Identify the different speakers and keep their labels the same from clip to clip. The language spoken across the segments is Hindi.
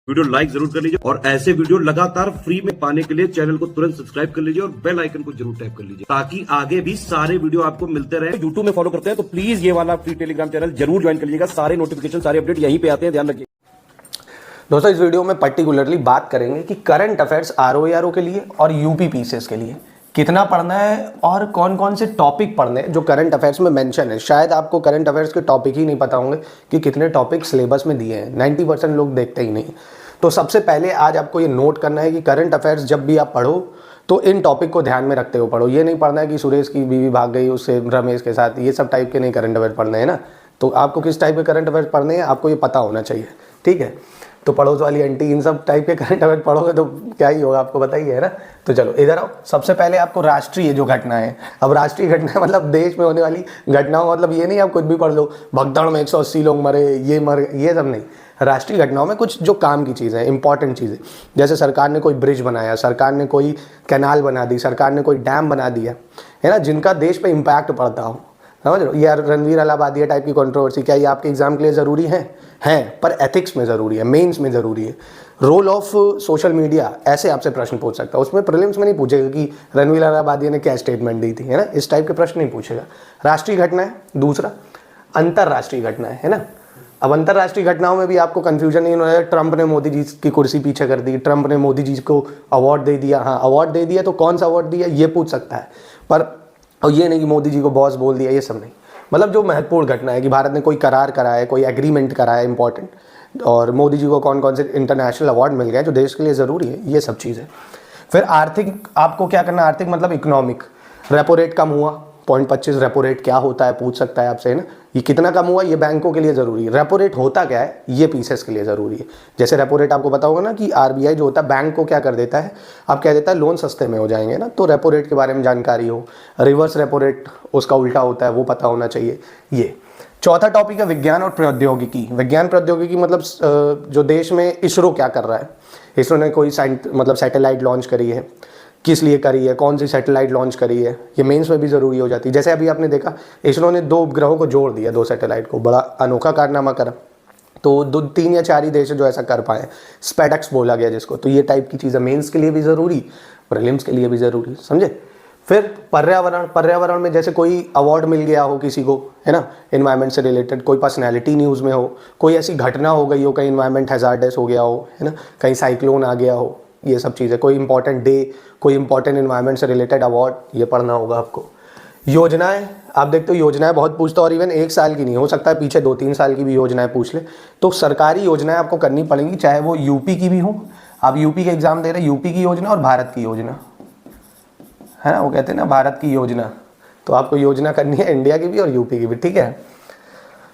Speaker 1: वीडियो लाइक जरूर कर लीजिए और ऐसे वीडियो लगातार फ्री में पाने के लिए चैनल को तुरंत सब्सक्राइब कर लीजिए और बेल आइकन को जरूर टैप कर लीजिए ताकि आगे भी सारे वीडियो आपको मिलते रहे। यूट्यूब में फॉलो करते हैं तो प्लीज ये वाला फ्री टेलीग्राम चैनल जरूर ज्वाइन कर लीजिएगा। सारे नोटिफिकेशन सारे अपडेट यहीं पे आते हैं, ध्यान रखिए।
Speaker 2: दोस्तों इस वीडियो में पर्टिकुलरली बात करेंगे कि करंट अफेयर्स आरओ के लिए और यूपी पीसीएस के लिए कितना पढ़ना है और कौन कौन से टॉपिक पढ़ने हैं जो करंट अफेयर्स में मेंशन है। शायद आपको करंट अफेयर्स के टॉपिक ही नहीं पता होंगे कि कितने टॉपिक सिलेबस में दिए हैं। 90% लोग देखते ही नहीं। तो सबसे पहले आज आपको ये नोट करना है कि करंट अफेयर्स जब भी आप पढ़ो तो इन टॉपिक को ध्यान में रखते हुए पढ़ो। ये नहीं पढ़ना है कि सुरेश की बीवी भाग गई उससे रमेश के साथ, ये सब टाइप के नहीं करंट अफेयर पढ़ने हैं ना। तो आपको किस टाइप के करंट अफेयर्स पढ़ने हैं आपको ये पता होना चाहिए, ठीक है। तो पड़ोस वाली आंटी इन सब टाइप के करंट अफेयर पढ़ोगे तो क्या ही होगा आपको बताइए, है ना। तो चलो इधर आओ। सबसे पहले आपको राष्ट्रीय जो घटना है, अब राष्ट्रीय घटना मतलब देश में होने वाली घटनाओं, मतलब ये नहीं आप कुछ भी पढ़ लो भगदड़ में 180 लोग मरे, ये मर, ये सब नहीं। राष्ट्रीय घटनाओं में कुछ जो काम की चीज़ें, इंपॉर्टेंट चीज़ें, जैसे सरकार ने कोई ब्रिज बनाया, सरकार ने कोई कैनाल बना दी, सरकार ने कोई डैम बना दिया, है ना, जिनका देश पे इम्पैक्ट पड़ता हो। समझ लो, यार रणवीर अलाहाबादिया टाइप की कंट्रोवर्सी, क्या ये आपके एग्जाम के लिए ज़रूरी है पर एथिक्स में ज़रूरी है, मेंस में ज़रूरी है। रोल ऑफ सोशल मीडिया, ऐसे आपसे प्रश्न पूछ सकता है। उसमें प्रीलिम्स में नहीं पूछेगा कि रणवीर अलाहाबादिया ने क्या स्टेटमेंट दी थी, है ना, इस टाइप के प्रश्न नहीं पूछेगा। राष्ट्रीय घटना है। दूसरा अंतर्राष्ट्रीय घटना है ना। अब अंतर्राष्ट्रीय घटनाओं में भी आपको कंफ्यूजन नहीं होना है। ट्रंप ने मोदी जी की कुर्सी पीछे कर दी, ट्रंप ने मोदी जी को अवार्ड दे दिया। हाँ, अवार्ड दे दिया तो कौन सा अवार्ड दिया ये पूछ सकता है, पर और ये नहीं कि मोदी जी को बॉस बोल दिया, ये सब नहीं। मतलब जो महत्वपूर्ण घटना है कि भारत ने कोई करार करा है, कोई एग्रीमेंट करा है इंपॉर्टेंट, और मोदी जी को कौन कौन से इंटरनेशनल अवार्ड मिल गए जो देश के लिए ज़रूरी है, ये सब चीज़ें। फिर आर्थिक, आपको क्या करना है, आर्थिक मतलब इकोनॉमिक। रेपो रेट कम हुआ, 0.25 रेपो रेट क्या होता है पूछ सकता है आपसे, है ना। ये कितना कम हुआ, ये बैंकों के लिए ज़रूरी है। रेपो रेट होता क्या है, ये पीसीएस के लिए ज़रूरी है। जैसे रेपो रेट आपको पता होगा ना कि आरबीआई जो होता है बैंक को क्या कर देता है, आप कह देता है लोन सस्ते में हो जाएंगे ना, तो रेपो रेट के बारे में जानकारी हो। रिवर्स रेपो रेट उसका उल्टा होता है, वो पता होना चाहिए। ये चौथा टॉपिक है विज्ञान और प्रौद्योगिकी। विज्ञान प्रौद्योगिकी मतलब जो देश में इसरो क्या कर रहा है, इसरो ने कोई मतलब सैटेलाइट लॉन्च करी है, किस लिए करी है, कौन सी सैटेलाइट लॉन्च करी है, ये मेंस में भी ज़रूरी हो जाती है। जैसे अभी आपने देखा इसरो ने 2 उपग्रहों को जोड़ दिया, 2 सैटेलाइट को, बड़ा अनोखा कारनामा करा। तो 3 या 4 ही देश है जो ऐसा कर पाए, स्पेडक्स बोला गया जिसको। तो ये टाइप की चीज़ें मेंस के लिए भी ज़रूरी, प्रीलिम्स के लिए भी ज़रूरी, समझे। फिर पर्यावरण, पर्यावरण में जैसे कोई अवार्ड मिल गया हो किसी को, है ना, इन्वायरमेंट से रिलेटेड, कोई पर्सनैलिटी न्यूज़ में हो, कोई ऐसी घटना हो गई हो, कहीं इन्वायरमेंट हैजार्डस हो गया हो, है ना, कहीं साइक्लोन आ गया हो, ये सब चीज़ें, कोई इंपॉर्टेंट डे, कोई इंपॉर्टेंट इन्वायरमेंट से रिलेटेड अवार्ड, ये पढ़ना होगा आपको। योजनाएं, आप देखते हो योजनाएं बहुत पूछता है, और इवन 1 साल की नहीं, हो सकता है पीछे 2-3 साल की भी योजनाएं पूछ ले। तो सरकारी योजनाएं आपको करनी पड़ेंगी, चाहे वो यूपी की भी हो, आप यूपी के एग्जाम दे रहे, यूपी की योजना और भारत की योजना, है ना, वो कहते हैं ना भारत की योजना, तो आपको योजना करनी है इंडिया की भी और यूपी की भी, ठीक है।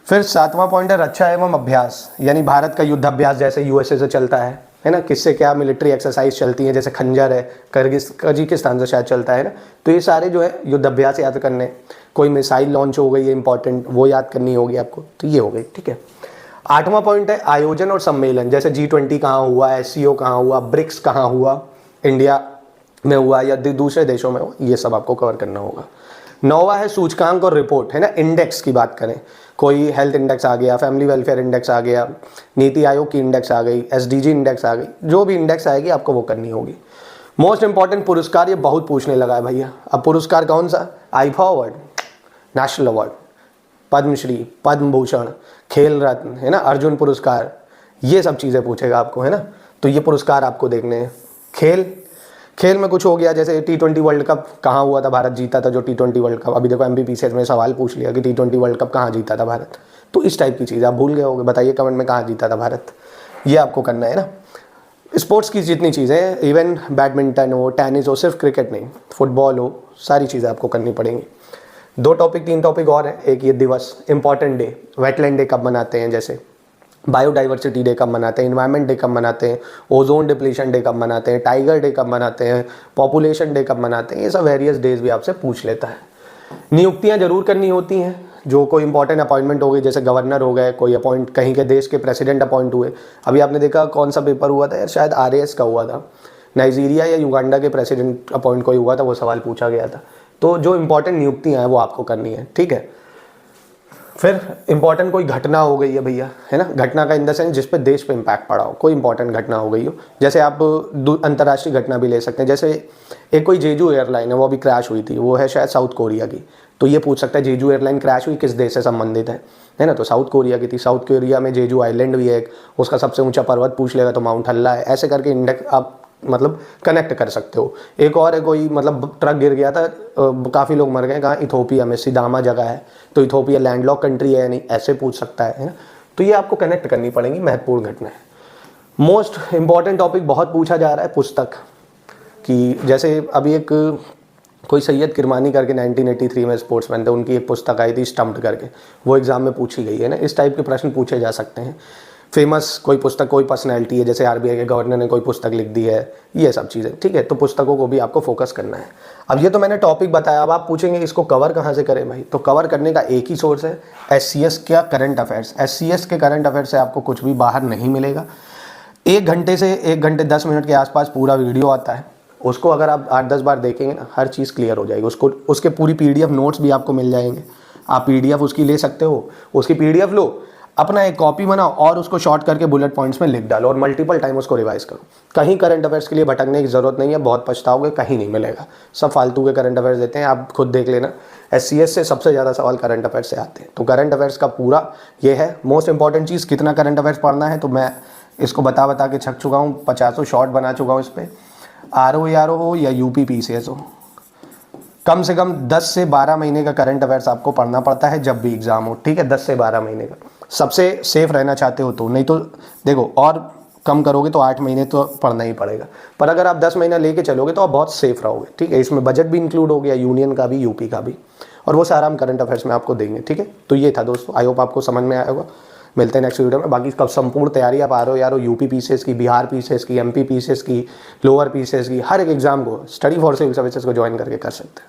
Speaker 2: फिर 7वां पॉइंट है रक्षा एवं अभ्यास, यानी भारत का युद्ध अभ्यास जैसे यूएसए से चलता है ना, किससे क्या मिलिट्री एक्सरसाइज चलती है, जैसे खंजर है, कजाकिस्तान से शायद चलता है ना। तो ये सारे जो है युद्ध अभ्यास याद करने। कोई मिसाइल लॉन्च हो गई है इंपॉर्टेंट, वो याद करनी होगी आपको, तो ये हो गई, ठीक है। 8वां पॉइंट है आयोजन और सम्मेलन, जैसे G20 कहाँ हुआ, SCO कहाँ हुआ, ब्रिक्स कहाँ हुआ, इंडिया में हुआ या दूसरे देशों में हुआ, ये सब आपको कवर करना होगा। 9वां है सूचकांक और रिपोर्ट, है ना, इंडेक्स की बात करें, कोई हेल्थ इंडेक्स आ गया, फैमिली वेलफेयर इंडेक्स आ गया, नीति आयोग की इंडेक्स आ गई, SDG इंडेक्स आ गई, जो भी इंडेक्स आएगी आपको वो करनी होगी। मोस्ट इंपॉर्टेंट पुरस्कार, ये बहुत पूछने लगा है भैया। अब पुरस्कार कौन सा, IIFA award, national award, Padmashri, Padma Bhushan, Khel Ratna, है ना, अर्जुन पुरस्कार, ये सब चीज़ें पूछेगा आपको, है ना। तो ये पुरस्कार आपको देखने हैं। खेल में कुछ हो गया, जैसे T20 वर्ल्ड कप कहाँ हुआ था, भारत जीता था जो T20 वर्ल्ड कप। अभी देखो MBPCS में सवाल पूछ लिया कि T20 वर्ल्ड कप कहाँ जीता था भारत, तो इस टाइप की चीज़ आप भूल गए होगे, बताइए कमेंट में कहाँ जीता था भारत, ये आपको करना है ना। स्पोर्ट्स की जितनी चीज़ें, इवन बैडमिंटन हो, टेनिस हो, सिर्फ क्रिकेट नहीं, फुटबॉल हो, सारी चीज़ें आपको करनी पड़ेंगी। 3 टॉपिक और हैं। एक ये दिवस, इंपॉर्टेंट डे, वेटलैंड डे कब मनाते हैं, जैसे बायोडाइवर्सिटी डे कब मनाते हैं, इन्वायरमेंट डे कब मनाते हैं, ओजोन डिप्लीशन डे कब मनाते हैं, टाइगर डे कब मनाते हैं, पॉपुलेशन डे कब मनाते हैं, ये सब वेरियस डेज भी आपसे पूछ लेता है। नियुक्तियां जरूर करनी होती हैं, जो कोई इंपॉर्टेंट अपॉइंटमेंट हो गई, जैसे गवर्नर हो गए, कोई अपॉइंट, कहीं के देश के प्रेसिडेंट अपॉइंट हुए। अभी आपने देखा कौन सा पेपर हुआ था यार, शायद RAS का हुआ था, नाइजीरिया या युगांडा के प्रेसिडेंट अपॉइंट कोई हुआ था, वो सवाल पूछा गया था। तो जो इंपॉर्टेंट नियुक्तियाँ हैं वो आपको करनी है, ठीक है। फिर इंपॉर्टेंट कोई घटना हो गई है भैया, है ना, घटना का इन द सेंस जिस पे देश पे इम्पैक्ट पड़ा हो, कोई इंपॉर्टेंट घटना हो गई हो। जैसे आप अंतर्राष्ट्रीय घटना भी ले सकते हैं, जैसे एक कोई जेजू एयरलाइन है वो अभी क्रैश हुई थी, वो है शायद साउथ कोरिया की, तो ये पूछ सकता है जेजू एयरलाइन क्रैश हुई किस देश से संबंधित है ना, तो साउथ कोरिया की थी। साउथ कोरिया में जेजू आइलैंड भी है एक, उसका सबसे ऊंचा पर्वत पूछ लेगा तो माउंट हल्ला है। ऐसे करके इंडेक्स आप मतलब कनेक्ट कर सकते हो। एक और है कोई मतलब ट्रक गिर गया था, काफ़ी लोग मर गए, कहाँ, इथोपिया में, सिदामा जगह है, तो इथोपिया लैंडलॉक कंट्री है या नहीं, ऐसे पूछ सकता है ना। तो ये आपको कनेक्ट करनी पड़ेगी, महत्वपूर्ण घटना है। मोस्ट इंपॉर्टेंट टॉपिक बहुत पूछा जा रहा है पुस्तक कि, जैसे अभी एक कोई सैयद किरमानी करके 1983 में स्पोर्ट्समैन थे, उनकी एक पुस्तक आई थी स्टम्प्ड करके, वो एग्जाम में पूछी गई है ना। इस टाइप के प्रश्न पूछे जा सकते हैं। फेमस कोई पुस्तक, कोई पर्सनैलिटी है, जैसे आरबीआई के गवर्नर ने कोई पुस्तक लिख दी है, ये सब चीज़ें, ठीक है। तो पुस्तकों को भी आपको फोकस करना है। अब ये तो मैंने टॉपिक बताया, अब आप पूछेंगे इसको कवर कहाँ से करें भाई, तो कवर करने का एक ही सोर्स है, SCS का करंट अफेयर्स। SCS के करंट अफेयर्स से आपको कुछ भी बाहर नहीं मिलेगा। 1 घंटे से 1 घंटे 10 मिनट के आसपास पूरा वीडियो आता है, उसको अगर आप 8-10 बार देखेंगे ना, हर चीज़ क्लियर हो जाएगी। उसके पूरी PDF नोट्स भी आपको मिल जाएंगे, आप PDF उसकी ले सकते हो। उसकी PDF लो, अपना एक कॉपी बनाओ और उसको शॉर्ट करके बुलेट पॉइंट्स में लिख डालो और मल्टीपल टाइम उसको रिवाइज करो। कहीं करंट अफेयर्स के लिए भटकने की ज़रूरत नहीं है, बहुत पछताओगे, कहीं नहीं मिलेगा। सब फालतू के करंट अफेयर्स देते हैं, आप खुद देख लेना। SCS से सबसे ज़्यादा सवाल करंट अफेयर्स से आते हैं। तो करंट अफेयर्स का पूरा ये है मोस्ट इंपॉर्टेंट चीज़। कितना करंट अफेयर्स पढ़ना है तो मैं इसको बता के छक चुका हूँ, 50 शॉर्ट बना चुका हूँ इस पर। RO हो या UP PCS हो, कम से कम 10 से 12 महीने का करंट अफेयर्स आपको पढ़ना पड़ता है जब भी एग्जाम हो, ठीक है। 10 से 12 महीने का सबसे सेफ रहना चाहते हो तो, नहीं तो देखो और कम करोगे तो 8 महीने तो पढ़ना ही पड़ेगा। पर अगर आप 10 महीना लेके चलोगे तो आप बहुत सेफ रहोगे, ठीक है। इसमें बजट भी इंक्लूड हो गया, यूनियन का भी, यूपी का भी, और वो सारा हम करंट अफेयर्स में आपको देंगे, ठीक है। तो ये था दोस्तों, आई होप आपको समझ में आया होगा। मिलते हैं नेक्स्ट वीडियो में। बाकी कब संपूर्ण तैयारी आप RO UP PCS की, बिहार PCS की, MP PCS की, लोअर PCS की, हर एक एग्जाम को स्टडी फॉर सिविल सर्विसेज को ज्वाइन करके कर सकते हैं।